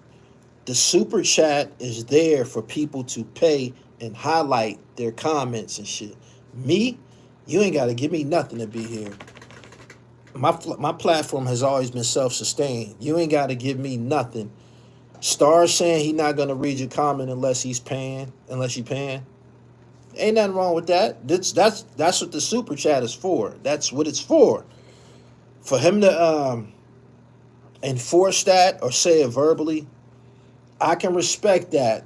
The super chat is there for people to pay and highlight their comments and shit. Me, you ain't got to give me nothing to be here. My platform has always been self-sustained. You ain't got to give me nothing. Star saying he not gonna read your comment unless you paying. Ain't nothing wrong with that. That's what the super chat is for. That's what it's for. For him to enforce that or say it verbally, I can respect that.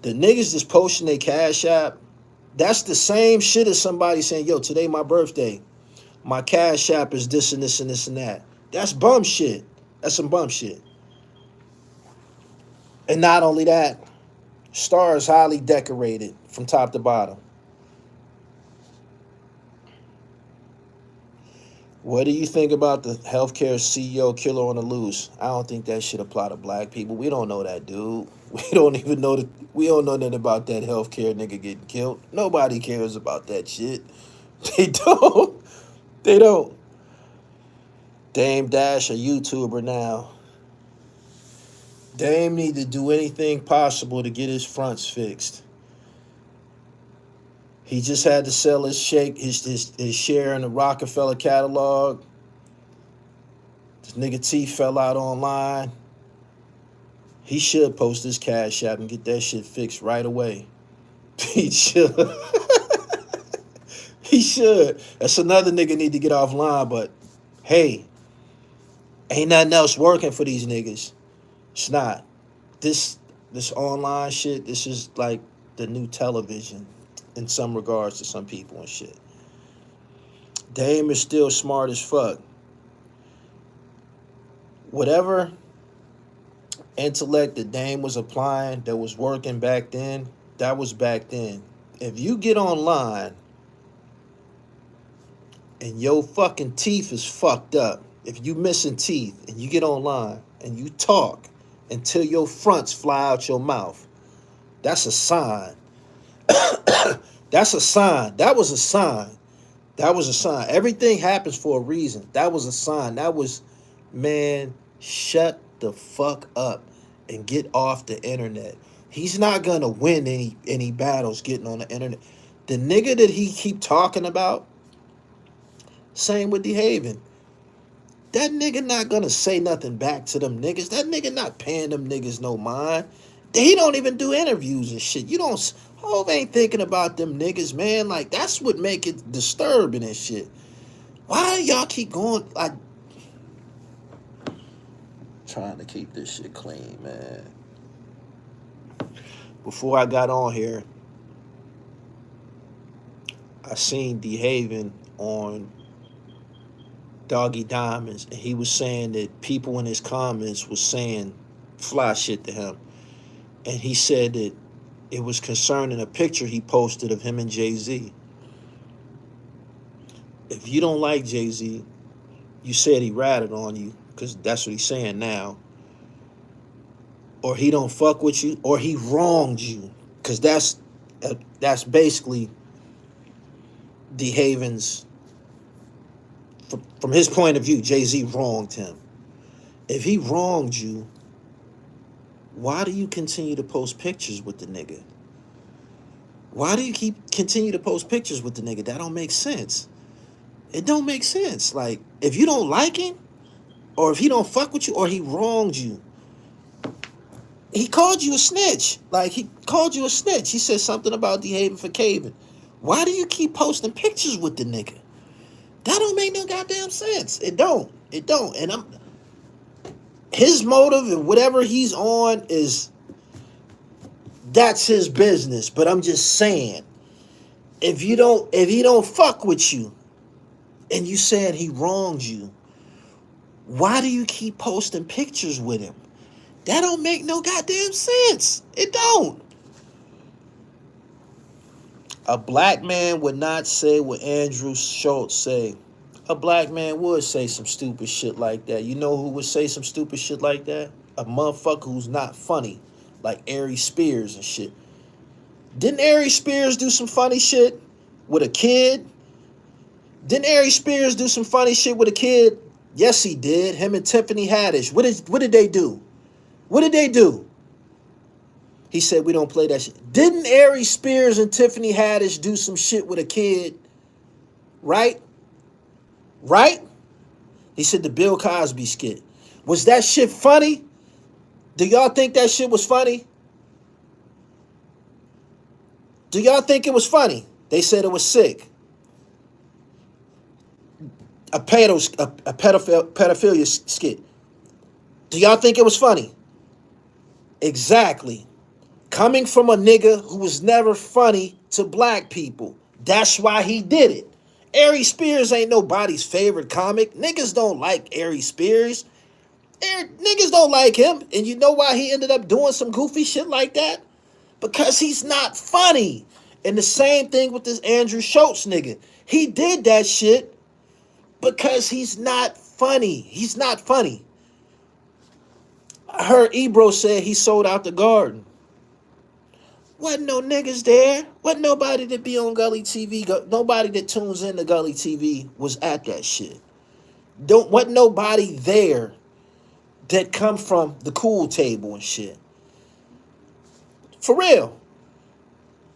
The niggas just posting their cash app, that's the same shit as somebody saying, yo, today my birthday. My cash app is this and this and this and that. That's bum shit. That's some bum shit. And not only that, Star is highly decorated from top to bottom. What do you think about the healthcare CEO killer on the loose? I don't think that should apply to black people. We don't know that dude. We don't know nothing about that healthcare nigga getting killed. Nobody cares about that shit. They don't. They don't. Dame Dash a YouTuber now. Dame need to do anything possible to get his fronts fixed. He just had to sell his share in the Rockefeller catalog. This nigga T fell out online. He should post his cash app and get that shit fixed right away. He should. He should. That's another nigga need to get offline, but hey, ain't nothing else working for these niggas. It's not. This online shit, this is like the new television in some regards to some people and shit. Dame is still smart as fuck. Whatever intellect that Dame was applying that was working back then, that was back then. If you get online and your fucking teeth is fucked up, if you missing teeth and you get online and you talk until your fronts fly out your mouth, that's a sign. That's a sign. That was a sign. That was a sign. Everything happens for a reason. That was a sign. That was, man, shut the fuck up and get off the internet. He's not gonna win any battles getting on the internet. The nigga that he keep talking about, same with DeHaven. that nigga not gonna say nothing back to them niggas. That nigga not paying them niggas no mind. He don't even do interviews and shit. You don't. Hov ain't thinking about them niggas, man. Like, that's what make it disturbing and shit. Why do y'all keep going? Like, trying to keep this shit clean, man. Before I got on here, I seen DeHaven on Doggy Diamonds, and he was saying that people in his comments was saying fly shit to him. And he said that it was concerning a picture he posted of him and Jay-Z. If you don't like Jay-Z, you said he ratted on you, because that's what he's saying now, or he don't fuck with you, or he wronged you, because that's basically DeHaven's, from his point of view, Jay-Z wronged him. If he wronged you, why do you continue to post pictures with the nigga? Why do you continue to post pictures with the nigga? That don't make sense. It don't make sense. Like, if you don't like him, or if he don't fuck with you, or he wronged you, he called you a snitch. Like, he called you a snitch. He said something about DeHaven for caving. Why do you keep posting pictures with the nigga? That don't make no goddamn sense. It don't. It don't. And his motive and whatever he's on that's his business. But I'm just saying, if he don't fuck with you and you said he wronged you, why do you keep posting pictures with him? That don't make no goddamn sense. It don't. A black man would not say what Andrew Schulz say. A black man would say some stupid shit like that. You know who would say some stupid shit like that? A motherfucker who's not funny, like Ari Spears and shit. Didn't Ari Spears do some funny shit with a kid? Didn't Ari Spears do some funny shit with a kid? Yes, he did. Him and Tiffany Haddish. What did they do? What did they do? He said, we don't play that shit. Didn't Ari Spears and Tiffany Haddish do some shit with a kid? Right? Right? He said the Bill Cosby skit. Was that shit funny? Do y'all think that shit was funny? Do y'all think it was funny? They said it was sick. A pedophilia skit. Do y'all think it was funny? Exactly. Coming from a nigga who was never funny to black people. That's why he did it. Ari Spears ain't nobody's favorite comic. Niggas don't like Ari Spears. Niggas don't like him. And you know why he ended up doing some goofy shit like that? Because he's not funny. And the same thing with this Andrew Schulz nigga. He did that shit because he's not funny. He's not funny. I heard Ebro said he sold out the Garden. Wasn't no niggas there. Wasn't nobody that be on Gully TV. Nobody that tunes in to Gully TV was at that shit. Wasn't nobody there that come from the cool table and shit. For real.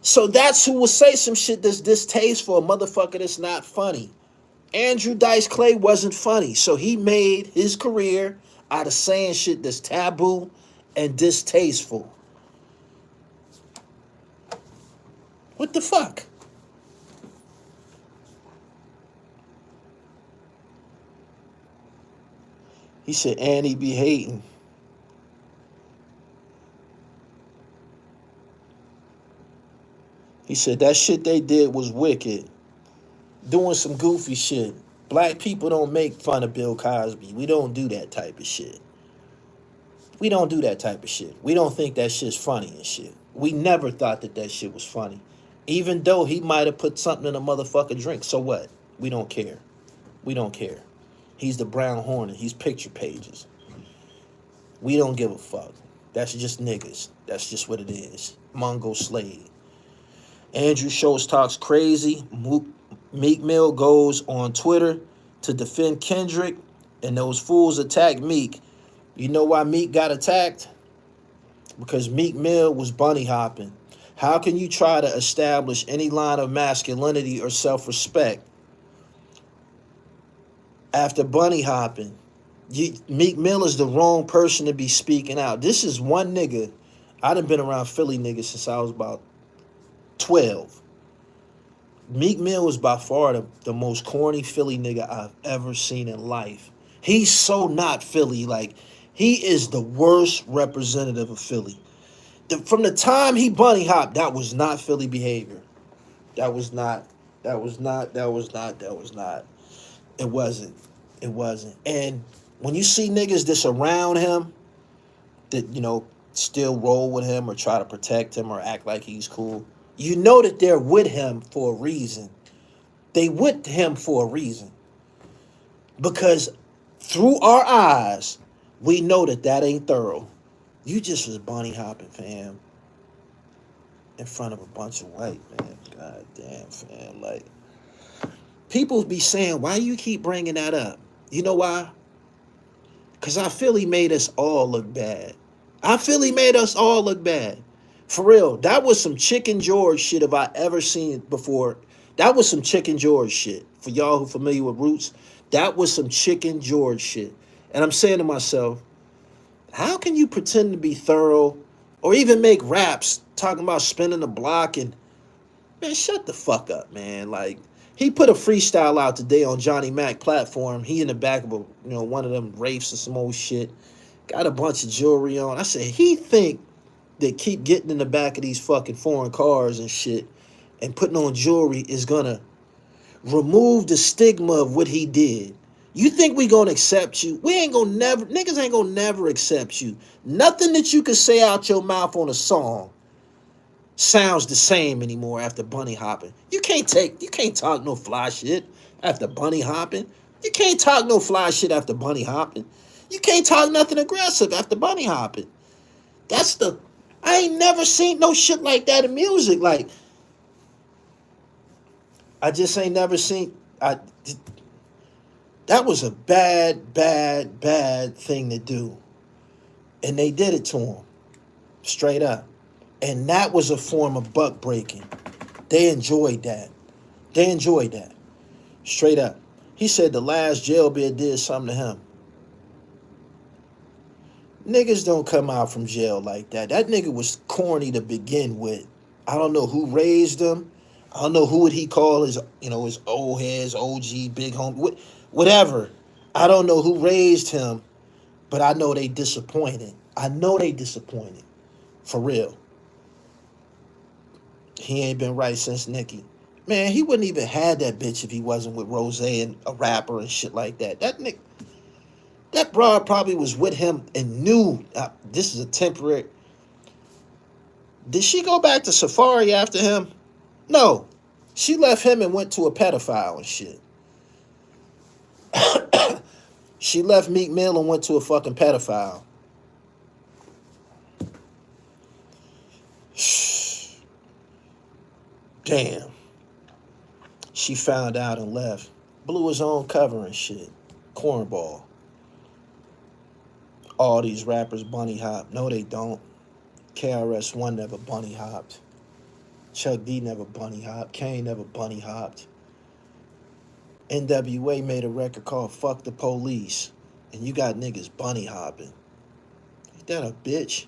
So that's who will say some shit that's distasteful, a motherfucker that's not funny. Andrew Dice Clay wasn't funny, so he made his career out of saying shit that's taboo and distasteful. What the fuck? He said Annie be hating. He said that shit they did was wicked. Doing some goofy shit. Black people don't make fun of Bill Cosby. We don't do that type of shit. We don't do that type of shit. We don't think that shit's funny and shit. We never thought that shit was funny. Even though he might have put something in a motherfucking drink. So what? We don't care. We don't care. He's the Brown Hornet. He's picture pages. We don't give a fuck. That's just niggas. That's just what it is. Mongo Slade. Andrew Schulz talks crazy. Meek Mill goes on Twitter to defend Kendrick, and those fools attack Meek. You know why Meek got attacked? Because Meek Mill was bunny hopping. How can you try to establish any line of masculinity or self-respect after bunny hopping Meek Mill is the wrong person to be speaking out. This is one nigga. I done been around Philly niggas since I was about 12. Meek Mill was by far the most corny Philly nigga I've ever seen in life. He's so not Philly. Like, he is the worst representative of Philly. From the time he bunny hopped, that was not Philly behavior. That was not. That was not. That was not. That was not. It wasn't. It wasn't. And when you see niggas that surround him, that, you know, still roll with him or try to protect him or act like he's cool, you know that they're with him for a reason. They with him for a reason. Because through our eyes, we know that ain't thorough. You just was bunny hopping, fam, in front of a bunch of white men. God damn, fam. Like, people be saying, why you keep bringing that up? You know why? Because I feel he made us all look bad. I feel he made us all look bad. For real, that was some Chicken George shit if I ever seen it before. That was some Chicken George shit. For y'all who familiar with Roots, that was some Chicken George shit. And I'm saying to myself, how can you pretend to be thorough or even make raps talking about spinning the block and, man, shut the fuck up, man. Like, he put a freestyle out today on Johnny Mac platform. He in the back of one of them Wraiths or some old shit. Got a bunch of jewelry on. I said, he think that keep getting in the back of these fucking foreign cars and shit and putting on jewelry is gonna remove the stigma of what he did. You think we gonna accept you? We ain't gonna never, niggas ain't gonna never accept you. Nothing that you can say out your mouth on a song sounds the same anymore after bunny hopping. You can't talk no fly shit after bunny hopping. You can't talk no fly shit after bunny hopping. You can't talk nothing aggressive after bunny hopping. I ain't never seen no shit like that in music. Like, I just ain't never seen, that was a bad, bad, bad thing to do. And they did it to him. Straight up. And that was a form of buck breaking. They enjoyed that. They enjoyed that. Straight up. He said the last jailbird did something to him. Niggas don't come out from jail like that. That nigga was corny to begin with. I don't know who raised him. I don't know who would he call his old heads, OG, big homie, whatever. I don't know who raised him, but I know they disappointed. I know they disappointed. For real. He ain't been right since Nicki. Man, he wouldn't even had that bitch if he wasn't with Rose and a rapper and shit like that. That broad probably was with him and knew this is a temporary. Did she go back to Safari after him? No. She left him and went to a pedophile and shit. She left Meek Mill and went to a fucking pedophile. Damn. She found out and left. Blew his own cover and shit. Cornball. All these rappers bunny hop. No, they don't. KRS-One never bunny hopped. Chuck D never bunny hopped. Kane never bunny hopped. NWA made a record called Fuck the Police. And you got niggas bunny hopping. Ain't that a bitch?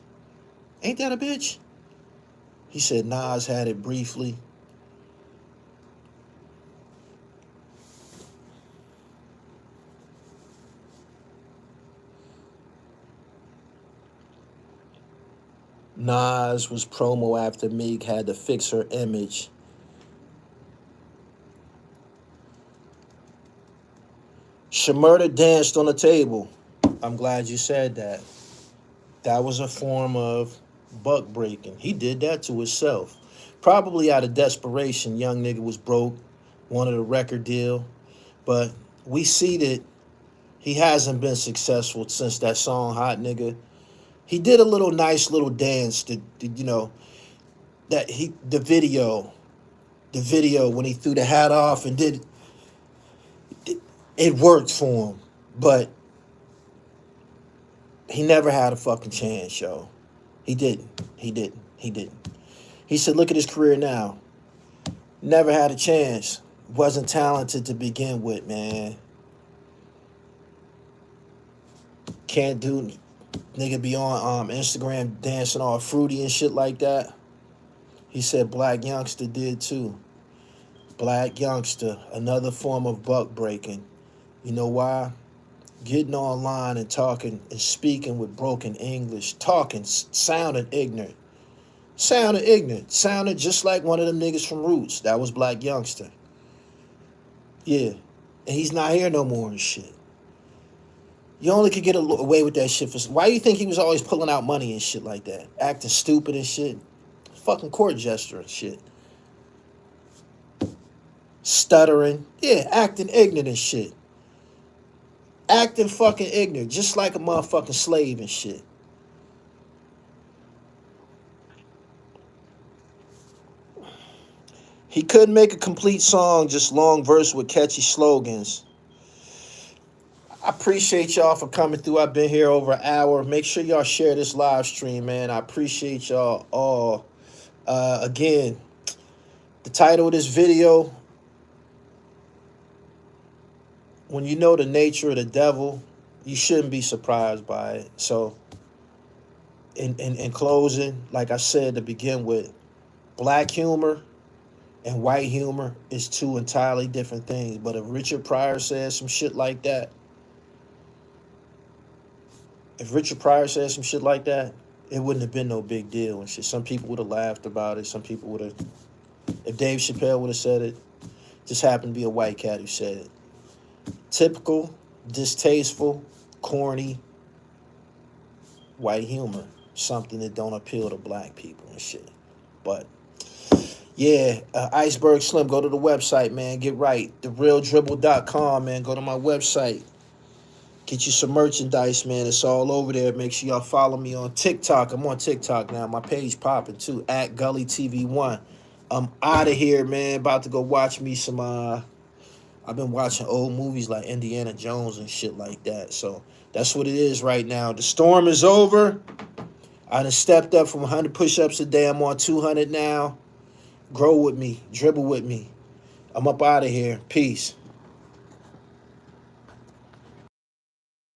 Ain't that a bitch? He said Nas had it briefly. Nas was promo after Meek had to fix her image. Shamerda danced on the table. I'm glad you said that. That was a form of buck breaking. He did that to himself. Probably out of desperation. Young nigga was broke, wanted a record deal. But we see that he hasn't been successful since that song Hot Nigga. He did a nice little dance the video when he threw the hat off and did it worked for him, but he never had a fucking chance, yo. He didn't. He said, look at his career now. Never had a chance. Wasn't talented to begin with, man. Can't do nigga be on Instagram dancing all fruity and shit like that. He said Black Youngster did too. Black Youngster, another form of buck breaking. You know why? Getting online and talking and speaking with broken English, talking, sounding ignorant. Sounded just like one of them niggas from Roots. That was Black Youngster. Yeah. And he's not here no more and shit. You only could get away with that shit for... Why do you think he was always pulling out money and shit like that? Acting stupid and shit. Fucking court jester and shit. Stuttering. Yeah, acting ignorant and shit. Acting fucking ignorant. Just like a motherfucking slave and shit. He couldn't make a complete song, just long verse with catchy slogans. I appreciate y'all for coming through. I've been here over an hour. Make sure y'all share this live stream, man. I appreciate y'all all. Again, the title of this video, when you know the nature of the devil, you shouldn't be surprised by it. So, in closing, like I said to begin with, black humor and white humor is two entirely different things. But if Richard Pryor says some shit like that, it wouldn't have been no big deal and shit. Some people would have laughed about it. Some people would have... If Dave Chappelle would have said it, just happened to be a white cat who said it. Typical, distasteful, corny, white humor. Something that don't appeal to black people and shit. But... yeah, Iceberg Slim, go to the website, man. Get right. TheRealDribble.com, man. Go to my website. Get you some merchandise, man. It's all over there. Make sure y'all follow me on TikTok. I'm on TikTok now. My page popping, too, at Gully TV1. I'm out of here, man. About to go watch me some... I've been watching old movies like Indiana Jones and shit like that. So that's what it is right now. The storm is over. I done stepped up from 100 push-ups a day. I'm on 200 now. Grow with me. Dribble with me. I'm up out of here. Peace.